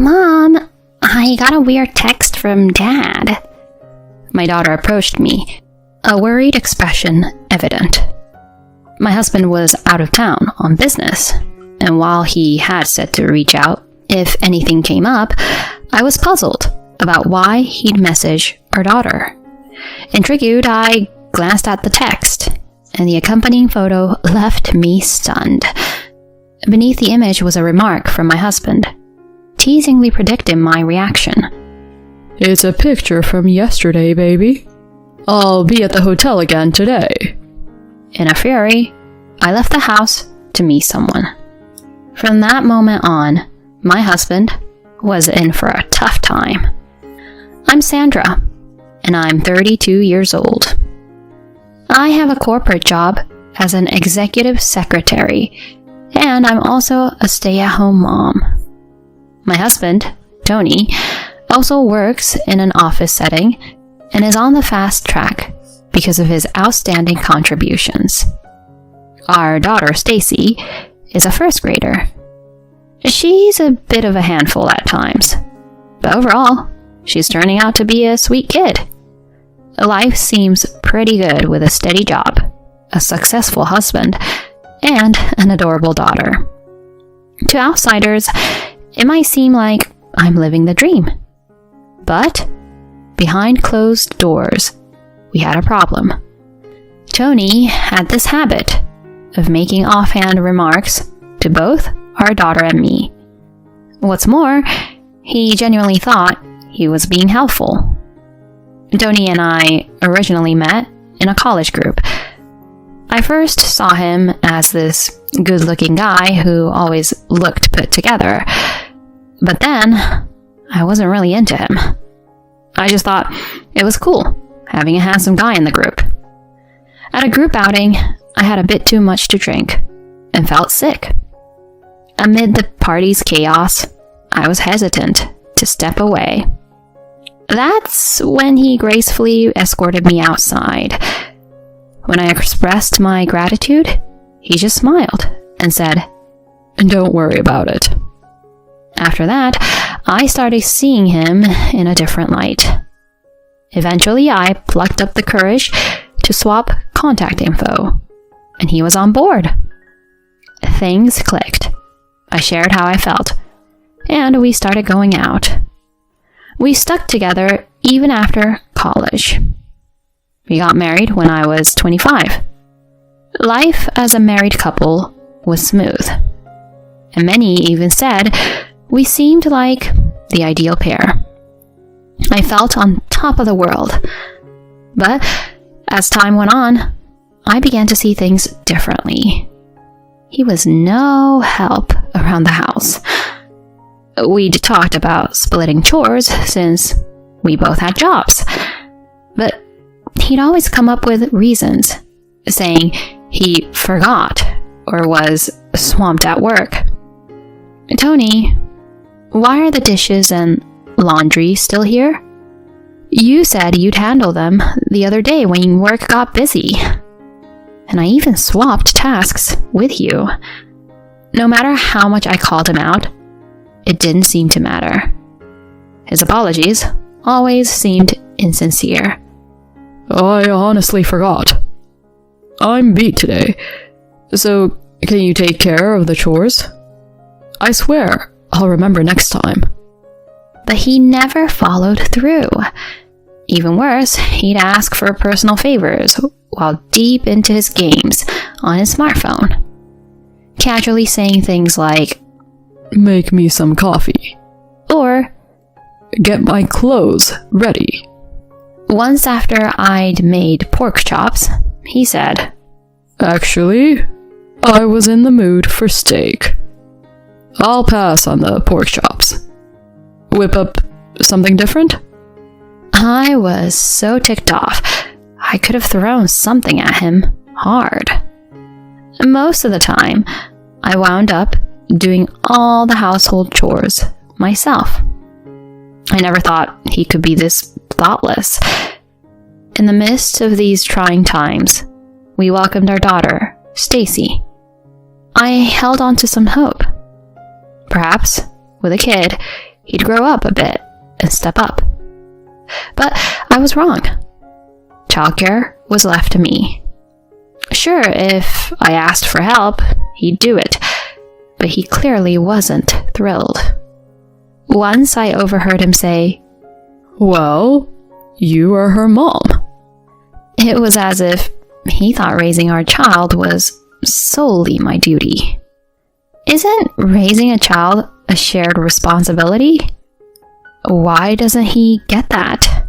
Mom, I got a weird text from Dad. My daughter approached me, a worried expression evident. My husband was out of town on business, and while he had said to reach out if anything came up, I was puzzled about why he'd message our daughter. Intrigued, I glanced at the text, and the accompanying photo left me stunned. Beneath the image was a remark from my husband, teasingly predicting my reaction. It's a picture from yesterday, baby. I'll be at the hotel again today. In a fury, I left the house to meet someone. From that moment on, my husband was in for a tough time. I'm Sandra, and I'm 32 years old. I have a corporate job as an executive secretary, and I'm also a stay-at-home mom. My husband, Tony, also works in an office setting and is on the fast track because of his outstanding contributions. Our daughter, Stacy, is a first grader. She's a bit of a handful at times, but overall, she's turning out to be a sweet kid. Life seems pretty good with a steady job, a successful husband, and an adorable daughter. To outsiders, it might seem like I'm living the dream. But behind closed doors, we had a problem. Tony had this habit of making offhand remarks to both our daughter and me. What's more, he genuinely thought he was being helpful. Tony and I originally met in a college group. I first saw him as this good-looking guy who always looked put together. But then, I wasn't really into him. I just thought it was cool having a handsome guy in the group. At a group outing, I had a bit too much to drink and felt sick. Amid the party's chaos, I was hesitant to step away. That's when he gracefully escorted me outside. When I expressed my gratitude, he just smiled and said, "Don't worry about it." After that, I started seeing him in a different light. Eventually, I plucked up the courage to swap contact info, and he was on board. Things clicked. I shared how I felt, and we started going out. We stuck together even after college. We got married when I was 25. Life as a married couple was smooth, and many even said we seemed like the ideal pair. I felt on top of the world, but as time went on, I began to see things differently. He was no help around the house. We'd talked about splitting chores since we both had jobs, but he'd always come up with reasons, saying he forgot or was swamped at work. "Tony, why are the dishes and laundry still here? You said you'd handle them the other day when work got busy. And I even swapped tasks with you." No matter how much I called him out, it didn't seem to matter. His apologies always seemed insincere. "I honestly forgot. I'm beat today, so can you take care of the chores? I swear I'll remember next time." But he never followed through. Even worse, he'd ask for personal favors while deep into his games on his smartphone, casually saying things like, "Make me some coffee," or "Get my clothes ready." Once after I'd made pork chops, he said, "Actually, I was in the mood for steak. I'll pass on the pork chops. Whip up something different?" I was so ticked off, I could have thrown something at him hard. Most of the time, I wound up doing all the household chores myself. I never thought he could be this thoughtless. In the midst of these trying times, we welcomed our daughter, Stacy. I held on to some hope. Perhaps, with a kid, he'd grow up a bit and step up. But I was wrong. Childcare was left to me. Sure, if I asked for help, he'd do it, but he clearly wasn't thrilled. Once I overheard him say, "Well, you are her mom." It was as if he thought raising our child was solely my duty. Isn't raising a child a shared responsibility? Why doesn't he get that?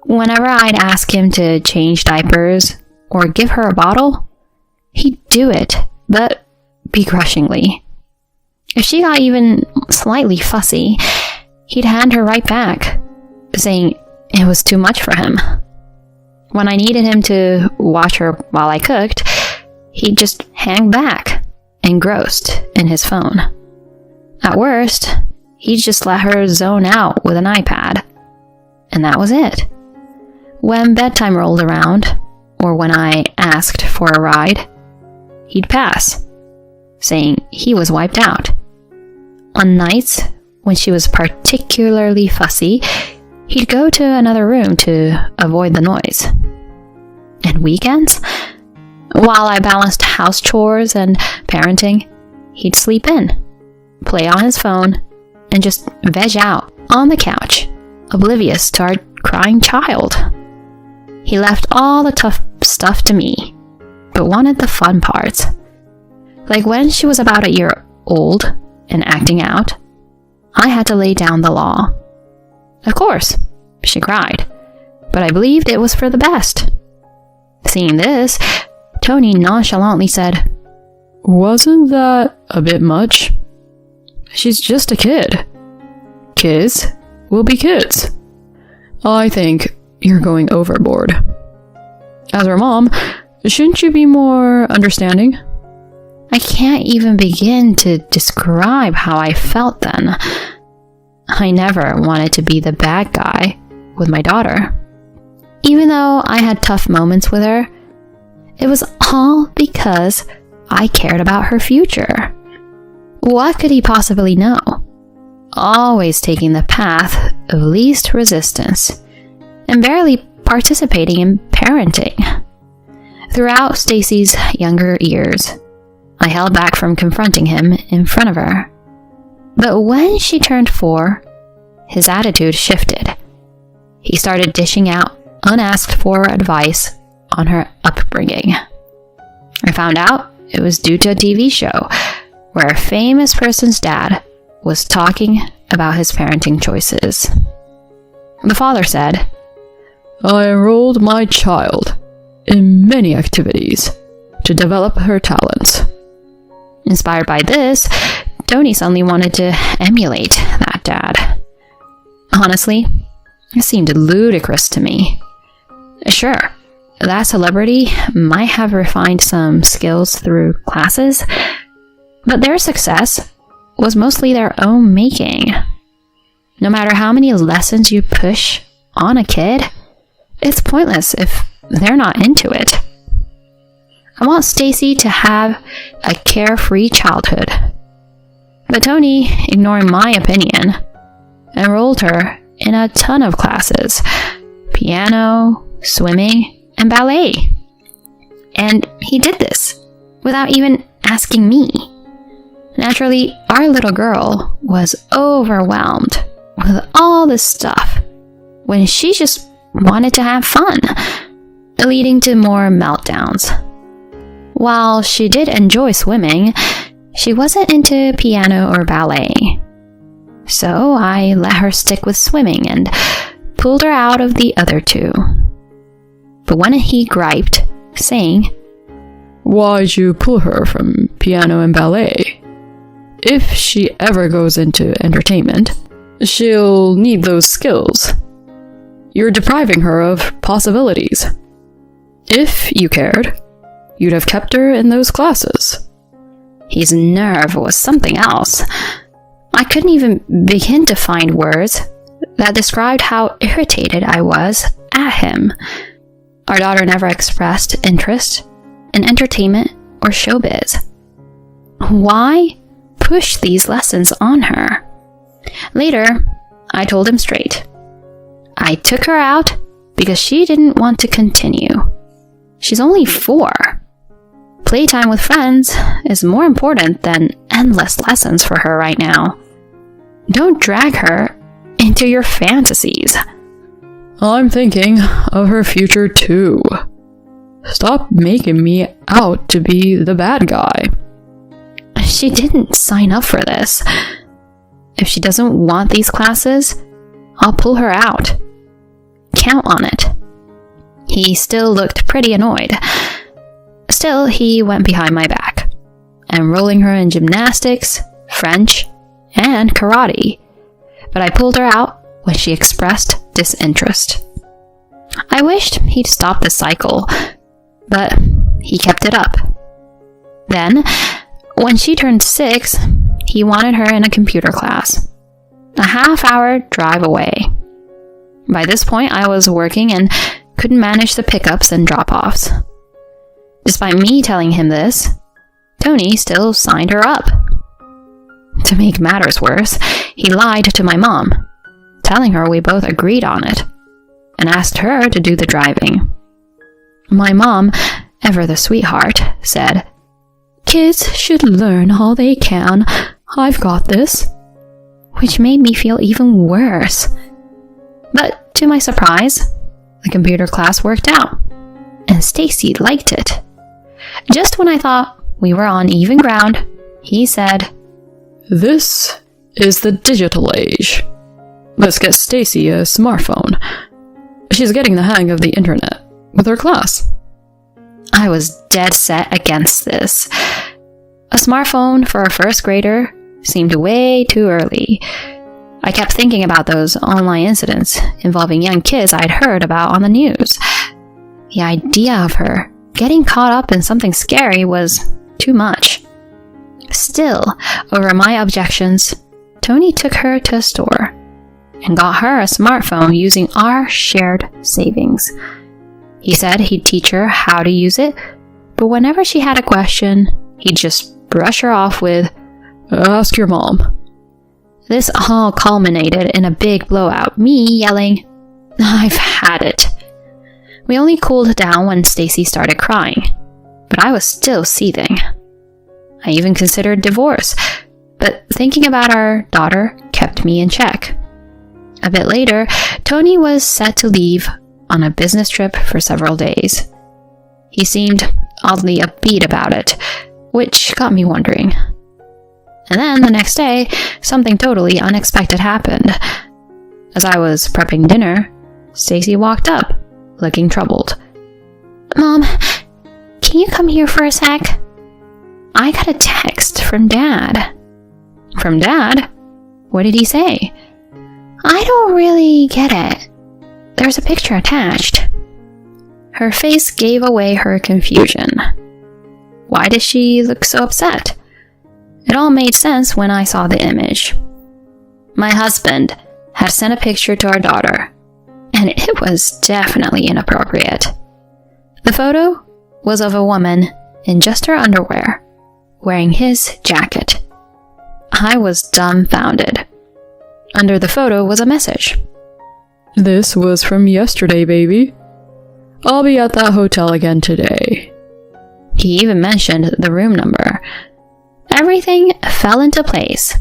Whenever I'd ask him to change diapers or give her a bottle, he'd do it, but begrudgingly. If she got even slightly fussy, he'd hand her right back, saying it was too much for him. When I needed him to watch her while I cooked, he'd just hang back, engrossed in his phone. At worst, he'd just let her zone out with an iPad. And that was it. When bedtime rolled around, or when I asked for a ride, he'd pass, saying he was wiped out. On nights when she was particularly fussy, he'd go to another room to avoid the noise. And weekends, while I balanced house chores and parenting, he'd sleep in, play on his phone, and just veg out on the couch, oblivious to our crying child. He left all the tough stuff to me, but wanted the fun parts. Like when she was about a year old and acting out, I had to lay down the law. Of course, she cried, but I believed it was for the best. Seeing this, Tony nonchalantly said, "Wasn't that a bit much? She's just a kid. Kids will be kids. I think you're going overboard. As her mom, shouldn't you be more understanding?" I can't even begin to describe how I felt then. I never wanted to be the bad guy with my daughter. Even though I had tough moments with her, it was all because I cared about her future. What could he possibly know? Always taking the path of least resistance and barely participating in parenting. Throughout Stacy's younger years, I held back from confronting him in front of her. But when she turned 4, his attitude shifted. He started dishing out unasked for advice on her upbringing. I found out it was due to a TV show where a famous person's dad was talking about his parenting choices. The father said, "I enrolled my child in many activities to develop her talents." Inspired by this, Tony suddenly wanted to emulate that dad. Honestly, it seemed ludicrous to me. Sure, that celebrity might have refined some skills through classes, but their success was mostly their own making. No matter how many lessons you push on a kid, it's pointless if they're not into it. I want Stacy to have a carefree childhood. But Tony, ignoring my opinion, enrolled her in a ton of classes: piano, swimming, and ballet. And he did this without even asking me. Naturally, our little girl was overwhelmed with all this stuff when she just wanted to have fun, leading to more meltdowns. While she did enjoy swimming, she wasn't into piano or ballet. So I let her stick with swimming and pulled her out of the other two. But when he griped, saying, "Why'd you pull her from piano and ballet? If she ever goes into entertainment, she'll need those skills. You're depriving her of possibilities. If you cared, you'd have kept her in those classes." His nerve was something else. I couldn't even begin to find words that described how irritated I was at him. Our daughter never expressed interest in entertainment or showbiz. Why push these lessons on her? Later, I told him straight. I took her out because she didn't want to continue. She's only 4. Playtime with friends is more important than endless lessons for her right now. Don't drag her into your fantasies. I'm thinking of her future too. Stop making me out to be the bad guy. She didn't sign up for this. If she doesn't want these classes, I'll pull her out. Count on it. He still looked pretty annoyed. Still, he went behind my back, enrolling her in gymnastics, French, and karate. But I pulled her out when she expressed disinterest. I wished he'd stop the cycle, but he kept it up. Then, when she turned 6, he wanted her in a computer class, a half-hour drive away. By this point, I was working and couldn't manage the pickups and drop-offs. Despite me telling him this, Tony still signed her up. To make matters worse, he lied to my mom, telling her we both agreed on it, and asked her to do the driving. My mom, ever the sweetheart, said, "Kids should learn all they can. I've got this." Which made me feel even worse. But to my surprise, the computer class worked out, and Stacy liked it. Just when I thought we were on even ground, he said, "This is the digital age. Let's get Stacy a smartphone. She's getting the hang of the internet with her class." I was dead set against this. A smartphone for a first grader seemed way too early. I kept thinking about those online incidents involving young kids I'd heard about on the news. The idea of her getting caught up in something scary was too much. Still, over my objections, Tony took her to a store and got her a smartphone using our shared savings. He said he'd teach her how to use it, but whenever she had a question, he'd just brush her off with, "Ask your mom." This all culminated in a big blowout, me yelling, "I've had it." We only cooled down when Stacy started crying, but I was still seething. I even considered divorce, but thinking about our daughter kept me in check. A bit later, Tony was set to leave on a business trip for several days. He seemed oddly upbeat about it, which got me wondering. And then the next day, something totally unexpected happened. As I was prepping dinner, Stacy walked up, looking troubled. "Mom, can you come here for a sec? I got a text from Dad." "From Dad? What did he say?" "I don't really get it. There's a picture attached." Her face gave away her confusion. Why did she look so upset? It all made sense when I saw the image. My husband had sent a picture to our daughter, and it was definitely inappropriate. The photo was of a woman in just her underwear, wearing his jacket. I was dumbfounded. Under the photo was a message. "This was from yesterday, baby. I'll be at that hotel again today." He even mentioned the room number. Everything fell into place.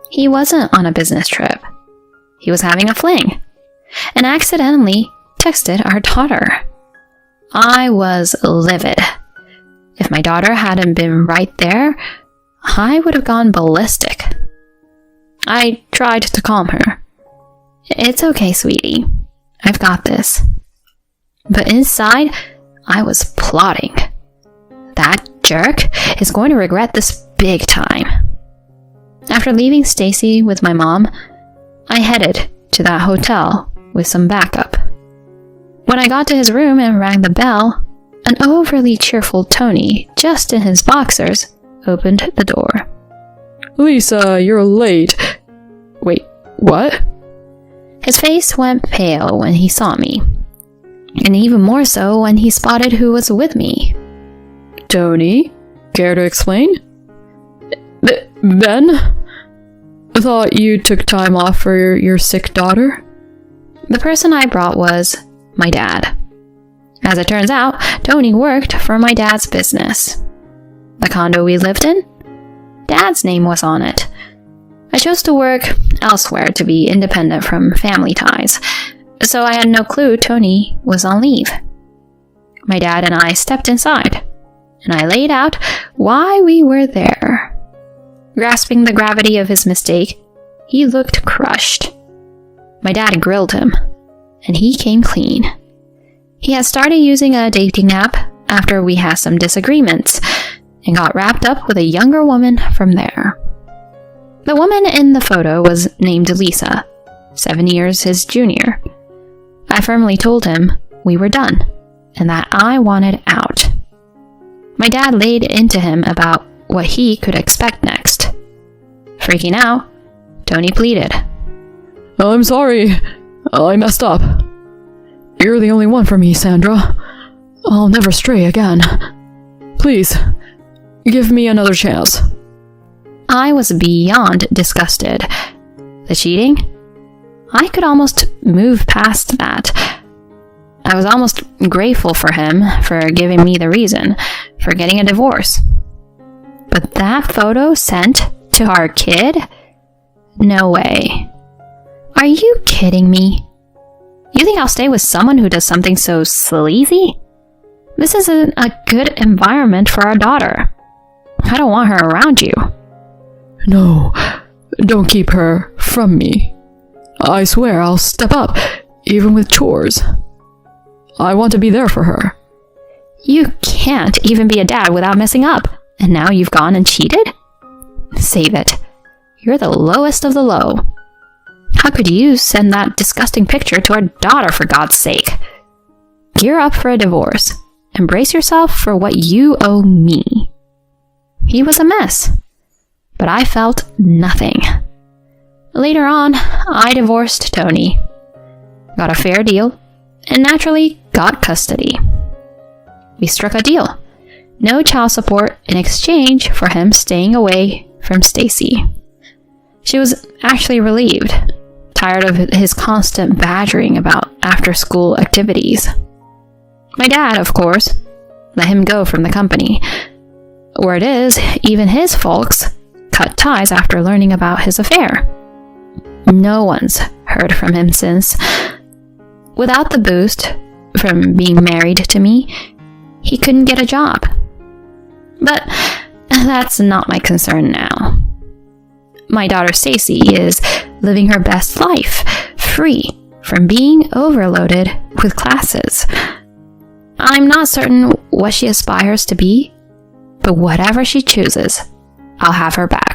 He wasn't on a business trip. He was having a fling, and accidentally texted our daughter. I was livid. If my daughter hadn't been right there, I would have gone ballistic. I tried to calm her. "It's okay, sweetie. I've got this." But inside, I was plotting. That jerk is going to regret this big time. After leaving Stacy with my mom, I headed to that hotel with some backup. When I got to his room and rang the bell, an overly cheerful Tony, just in his boxers, opened the door. "Lisa, you're late." "Wait, what?" His face went pale when he saw me, and even more so when he spotted who was with me. "Tony, care to explain?" Ben? I thought you took time off for your sick daughter? The person I brought was my dad. As it turns out, Tony worked for my dad's business. The condo we lived in? Dad's name was on it. I chose to work elsewhere to be independent from family ties, so I had no clue Tony was on leave. My dad and I stepped inside, and I laid out why we were there. Grasping the gravity of his mistake, he looked crushed. My dad grilled him, and he came clean. He had started using a dating app after we had some disagreements, and got wrapped up with a younger woman from there. The woman in the photo was named Lisa, 7 years his junior. I firmly told him we were done, and that I wanted out. My dad laid into him about what he could expect next. Freaking out, Tony pleaded. I'm sorry. I messed up. You're the only one for me, Sandra. I'll never stray again. Please, give me another chance. I was beyond disgusted. The cheating? I could almost move past that. I was almost grateful for him for giving me the reason for getting a divorce. But that photo sent to our kid? No way. Are you kidding me? You think I'll stay with someone who does something so sleazy? This isn't a good environment for our daughter. I don't want her around you. No, don't keep her from me. I swear I'll step up, even with chores. I want to be there for her. You can't even be a dad without messing up, and now you've gone and cheated? Save it. You're the lowest of the low. How could you send that disgusting picture to our daughter, for God's sake? Gear up for a divorce, and brace yourself for what you owe me. He was a mess, but I felt nothing. Later on, I divorced Tony, got a fair deal, and naturally got custody. We struck a deal. No child support in exchange for him staying away from Stacy. She was actually relieved, tired of his constant badgering about after-school activities. My dad, of course, let him go from the company. Word is, even his folks cut ties after learning about his affair. No one's heard from him since. Without the boost from being married to me, he couldn't get a job. But that's not my concern now. My daughter Stacy is living her best life, free from being overloaded with classes. I'm not certain what she aspires to be, but whatever she chooses, I'll have her back.